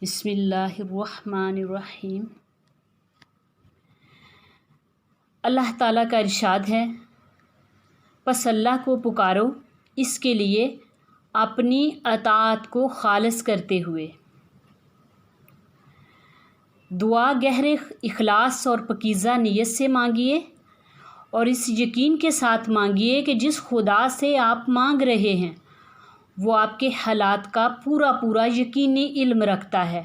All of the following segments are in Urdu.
بسم اللہ الرحمن الرحیم۔ اللہ تعالیٰ کا ارشاد ہے، پس اللہ کو پکارو اس کے لیے اپنی اطاعت کو خالص کرتے ہوئے۔ دعا گہرے اخلاص اور پاکیزہ نیت سے مانگیے اور اس یقین کے ساتھ مانگیے کہ جس خدا سے آپ مانگ رہے ہیں وہ آپ کے حالات کا پورا یقینی علم رکھتا ہے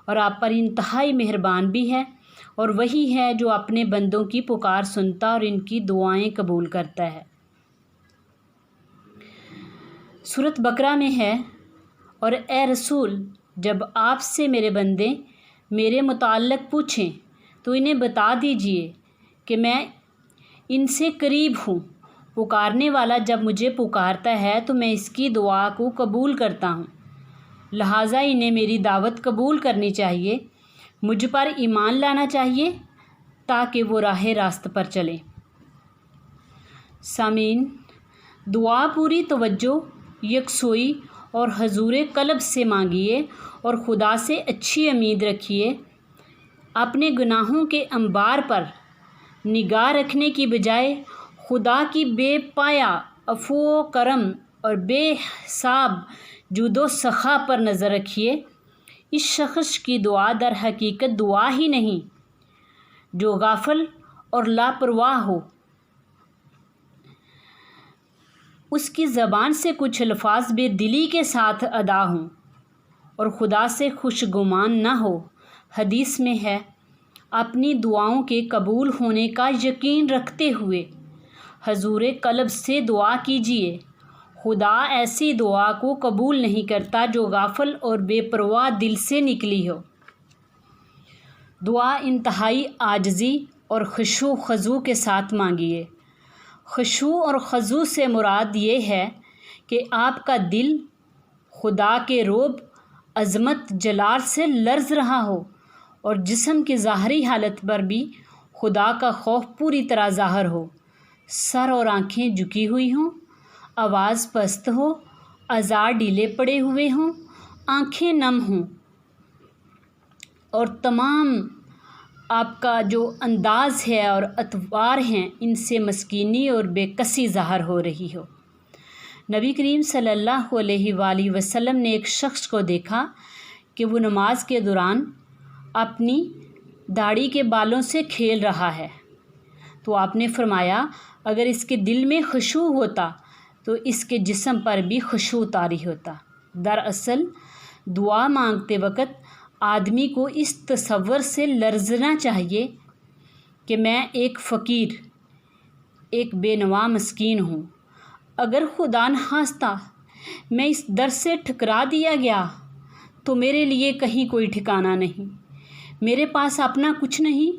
اور آپ پر انتہائی مہربان بھی ہے، اور وہی ہے جو اپنے بندوں کی پکار سنتا اور ان کی دعائیں قبول کرتا ہے۔ سورۃ بقرہ میں ہے، اور اے رسول، جب آپ سے میرے بندے میرے متعلق پوچھیں تو انہیں بتا دیجئے کہ میں ان سے قریب ہوں، پکارنے والا جب مجھے پکارتا ہے تو میں اس کی دعا کو قبول کرتا ہوں، لہٰذا انہیں میری دعوت قبول کرنی چاہیے، مجھ پر ایمان لانا چاہیے تاکہ وہ راہ راست پر چلیں۔ سامعین، دعا پوری توجہ، یکسوئی اور حضور قلب سے مانگیے اور خدا سے اچھی امید رکھیے۔ اپنے گناہوں کے انبار پر نگاہ رکھنے کی بجائے خدا کی بے پایا عفو و کرم اور بے حساب جود و سخا پر نظر رکھیے۔ اس شخص کی دعا در حقیقت دعا ہی نہیں جو غافل اور لاپرواہ ہو۔ اس کی زبان سے کچھ الفاظ بے دلی کے ساتھ ادا ہوں اور خدا سے خوشگمان نہ ہو۔ حدیث میں ہے، اپنی دعاؤں کے قبول ہونے کا یقین رکھتے ہوئے حضور قلب سے دعا کیجیے، خدا ایسی دعا کو قبول نہیں کرتا جو غافل اور بے پرواہ دل سے نکلی ہو۔ دعا انتہائی عاجزی اور خشوع خضوع کے ساتھ مانگیے۔ خشوع اور خضوع سے مراد یہ ہے کہ آپ کا دل خدا کے رعب، عظمت، جلال سے لرز رہا ہو اور جسم کی ظاہری حالت پر بھی خدا کا خوف پوری طرح ظاہر ہو، سر اور آنکھیں جھکی ہوئی ہوں، آواز پست ہو، اعضاء ڈھیلے پڑے ہوئے ہوں، آنکھیں نم ہوں، اور تمام آپ کا جو انداز ہے اور اطوار ہیں ان سے مسکینی اور بے کسی ظاہر ہو رہی ہو۔ نبی کریم صلی اللہ علیہ وآلہ وسلم نے ایک شخص کو دیکھا کہ وہ نماز کے دوران اپنی داڑھی کے بالوں سے کھیل رہا ہے، تو آپ نے فرمایا اگر اس کے دل میں خشوع ہوتا تو اس کے جسم پر بھی خشوع طاری ہوتا۔ دراصل دعا مانگتے وقت آدمی کو اس تصور سے لرزنا چاہیے کہ میں ایک فقیر، ایک بے نوا مسکین ہوں، اگر خدا نخواستہ میں اس در سے ٹھکرا دیا گیا تو میرے لیے کہیں کوئی ٹھکانہ نہیں، میرے پاس اپنا کچھ نہیں،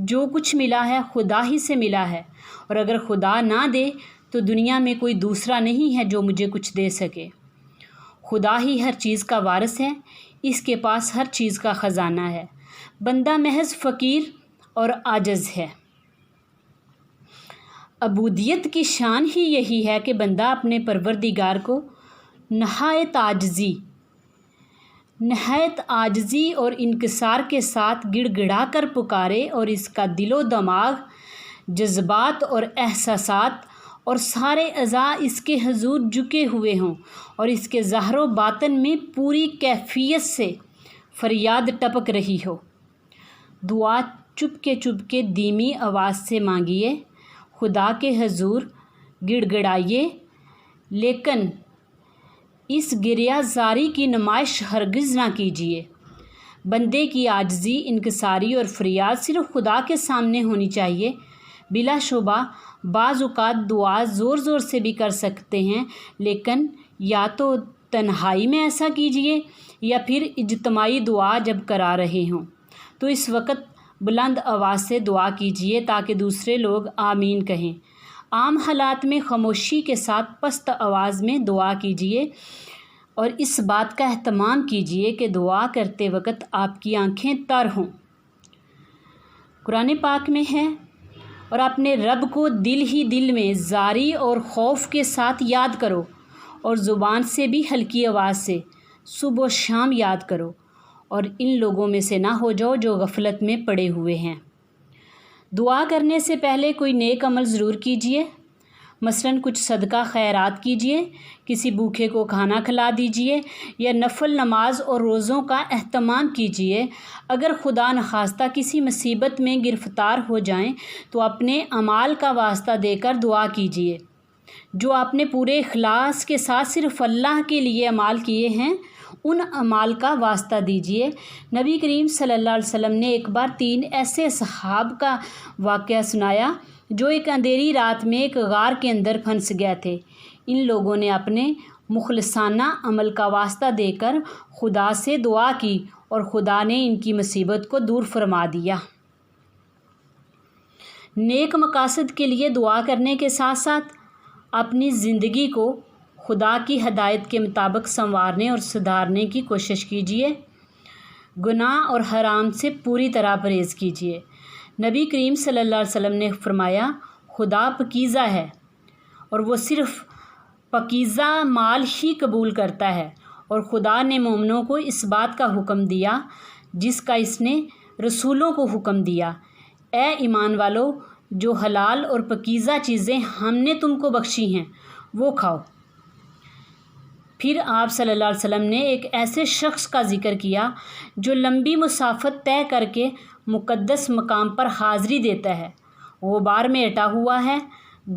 جو کچھ ملا ہے خدا ہی سے ملا ہے، اور اگر خدا نہ دے تو دنیا میں کوئی دوسرا نہیں ہے جو مجھے کچھ دے سکے۔ خدا ہی ہر چیز کا وارث ہے، اس کے پاس ہر چیز کا خزانہ ہے، بندہ محض فقیر اور عاجز ہے۔ عبودیت کی شان ہی یہی ہے کہ بندہ اپنے پروردگار کو نہایت عاجزی اور انکسار کے ساتھ گڑ گڑا کر پکارے اور اس کا دل و دماغ، جذبات اور احساسات اور سارے اعضاء اس کے حضور جھکے ہوئے ہوں اور اس کے ظاہر و باطن میں پوری کیفیت سے فریاد ٹپک رہی ہو۔ دعا چپ کے دھیمی آواز سے مانگیے، خدا کے حضور گڑ گڑائیے، لیکن اس گریہ زاری کی نمائش ہرگز نہ کیجیے۔ بندے کی عاجزی، انکساری اور فریاد صرف خدا کے سامنے ہونی چاہیے۔ بلا شبہ بعض اوقات دعا زور سے بھی کر سکتے ہیں، لیکن یا تو تنہائی میں ایسا کیجیے یا پھر اجتماعی دعا جب کرا رہے ہوں تو اس وقت بلند آواز سے دعا کیجیے تاکہ دوسرے لوگ آمین کہیں۔ عام حالات میں خاموشی کے ساتھ پست آواز میں دعا کیجیے اور اس بات کا اہتمام کیجیے کہ دعا کرتے وقت آپ کی آنکھیں تر ہوں۔ قرآن پاک میں ہے، اور اپنے رب کو دل میں زاری اور خوف کے ساتھ یاد کرو اور زبان سے بھی ہلکی آواز سے صبح و شام یاد کرو اور ان لوگوں میں سے نہ ہو جاؤ جو غفلت میں پڑے ہوئے ہیں۔ دعا کرنے سے پہلے کوئی نیک عمل ضرور کیجیے، مثلاً کچھ صدقہ خیرات کیجیے، کسی بھوکے کو کھانا کھلا دیجیے یا نفل نماز اور روزوں کا اہتمام کیجیے۔ اگر خدا نخواستہ کسی مصیبت میں گرفتار ہو جائیں تو اپنے اعمال کا واسطہ دے کر دعا کیجیے۔ جو آپ نے پورے اخلاص کے ساتھ صرف اللہ کے لیے اعمال کیے ہیں ان اعمال کا واسطہ دیجیے۔ نبی کریم صلی اللہ علیہ وسلم نے ایک بار 3 ایسے اصحاب کا واقعہ سنایا جو ایک اندھیری رات میں ایک غار کے اندر پھنس گئے تھے۔ ان لوگوں نے اپنے مخلصانہ عمل کا واسطہ دے کر خدا سے دعا کی اور خدا نے ان کی مصیبت کو دور فرما دیا۔ نیک مقاصد کے لیے دعا کرنے کے ساتھ ساتھ اپنی زندگی کو خدا کی ہدایت کے مطابق سنوارنے اور سدھارنے کی کوشش کیجیے۔ گناہ اور حرام سے پوری طرح پرہیز کیجیے۔ نبی کریم صلی اللہ علیہ وسلم نے فرمایا، خدا پاکیزہ ہے اور وہ صرف پاکیزہ مال ہی قبول کرتا ہے، اور خدا نے مومنوں کو اس بات کا حکم دیا جس کا اس نے رسولوں کو حکم دیا، اے ایمان والو، جو حلال اور پاکیزہ چیزیں ہم نے تم کو بخشی ہیں وہ کھاؤ۔ پھر آپ صلی اللہ علیہ وسلم نے ایک ایسے شخص کا ذکر کیا جو لمبی مسافت طے کر کے مقدس مقام پر حاضری دیتا ہے، غبار میں اٹا ہوا ہے،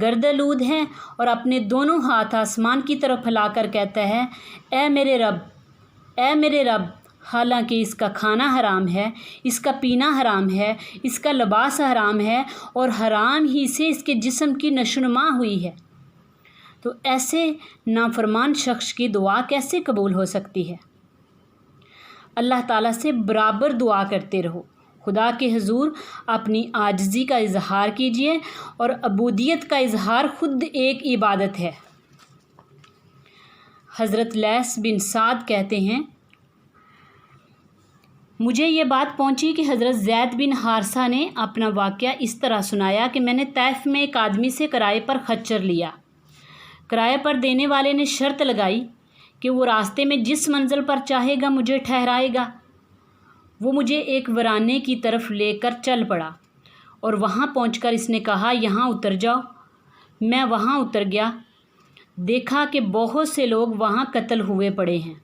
گردآلود ہے اور اپنے دونوں ہاتھ آسمان کی طرف پھیلا کر کہتا ہے، اے میرے رب، اے میرے رب، حالانکہ اس کا کھانا حرام ہے، اس کا پینا حرام ہے، اس کا لباس حرام ہے اور حرام ہی سے اس کے جسم کی نشوونما ہوئی ہے، تو ایسے نافرمان شخص کی دعا کیسے قبول ہو سکتی ہے؟ اللہ تعالیٰ سے برابر دعا کرتے رہو۔ خدا کے حضور اپنی عاجزی کا اظہار کیجیے، اور عبودیت کا اظہار خود ایک عبادت ہے۔ حضرت لیث بن سعد کہتے ہیں، مجھے یہ بات پہنچی کہ حضرت زید بن حارثہ نے اپنا واقعہ اس طرح سنایا کہ میں نے طائف میں ایک آدمی سے کرائے پر خچر لیا۔ کرائے پر دینے والے نے شرط لگائی کہ وہ راستے میں جس منزل پر چاہے گا مجھے ٹھہرائے گا۔ وہ مجھے ایک ویرانے کی طرف لے کر چل پڑا اور وہاں پہنچ کر اس نے کہا، یہاں اتر جاؤ۔ میں وہاں اتر گیا، دیکھا کہ بہت سے لوگ وہاں قتل ہوئے پڑے ہیں۔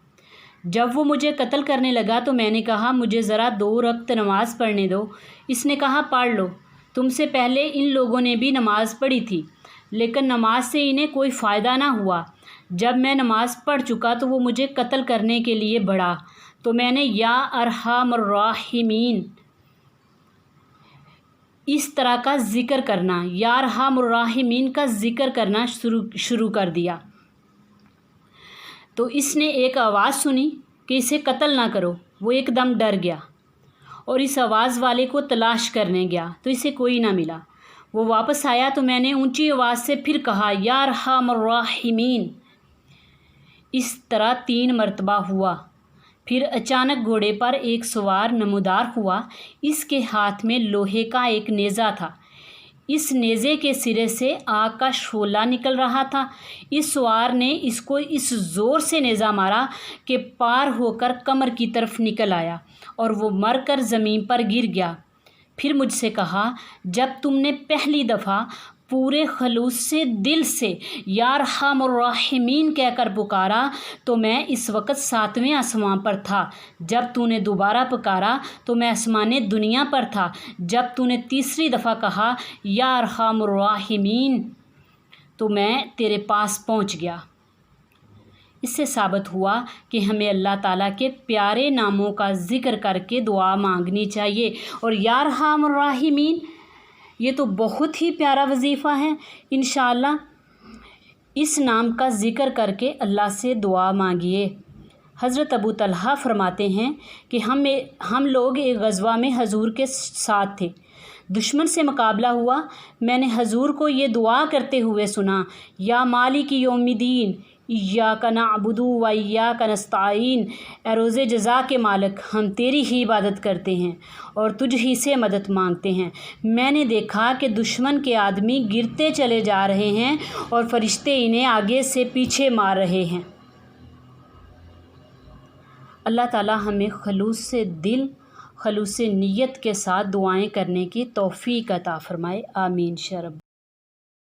جب وہ مجھے قتل کرنے لگا تو میں نے کہا، مجھے ذرا 2 رکعت نماز پڑھنے دو۔ اس نے کہا، پڑھ لو، تم سے پہلے ان لوگوں نے بھی نماز پڑھی تھی لیکن نماز سے انہیں کوئی فائدہ نہ ہوا۔ جب میں نماز پڑھ چکا تو وہ مجھے قتل کرنے کے لیے بڑھا، تو میں نے یا ارحم الراحمین اس طرح کا ذکر کرنا، یا ارحم الراحمین کا ذکر کرنا شروع کر دیا۔ تو اس نے ایک آواز سنی کہ اسے قتل نہ کرو۔ وہ ایک دم ڈر گیا اور اس آواز والے کو تلاش کرنے گیا تو اسے کوئی نہ ملا۔ وہ واپس آیا تو میں نے اونچی آواز سے پھر کہا، یا ارحم الراحمین۔ اس طرح 3 مرتبہ ہوا۔ پھر اچانک گھوڑے پر ایک سوار نمودار ہوا، اس کے ہاتھ میں لوہے کا ایک نیزہ تھا، اس نیزے کے سرے سے آگ کا شعلہ نکل رہا تھا۔ اس سوار نے اس کو اس زور سے نیزہ مارا کہ پار ہو کر کمر کی طرف نکل آیا اور وہ مر کر زمین پر گر گیا۔ پھر مجھ سے کہا، جب تم نے پہلی دفعہ پورے خلوص سے دل سے یا ارحم الراحمین کہہ کر پکارا تو میں اس وقت 7ویں آسمان پر تھا۔ جب تو نے دوبارہ پکارا تو میں آسمان دنیا پر تھا۔ جب تو نے تیسری دفعہ کہا یا ارحم الراحمین تو میں تیرے پاس پہنچ گیا۔ اس سے ثابت ہوا کہ ہمیں اللہ تعالیٰ کے پیارے ناموں کا ذکر کر کے دعا مانگنی چاہیے، اور یا ارحم الراحمین یہ تو بہت ہی پیارا وظیفہ ہے۔ انشاءاللہ اس نام کا ذکر کر کے اللہ سے دعا مانگیے۔ حضرت ابو طلحہ فرماتے ہیں کہ ہم لوگ ایک غزوہ میں حضور کے ساتھ تھے، دشمن سے مقابلہ ہوا۔ میں نے حضور کو یہ دعا کرتے ہوئے سنا، یا مالک یوم الدین ایاک نعبد و ایاک نستعین، اے روز جزا کے مالک، ہم تیری ہی عبادت کرتے ہیں اور تجھ ہی سے مدد مانگتے ہیں۔ میں نے دیکھا کہ دشمن کے آدمی گرتے چلے جا رہے ہیں اور فرشتے انہیں آگے سے پیچھے مار رہے ہیں۔ اللہ تعالی ہمیں خلوص سے دل، خلوص نیت کے ساتھ دعائیں کرنے کی توفیق عطا فرمائے، آمین یا رب۔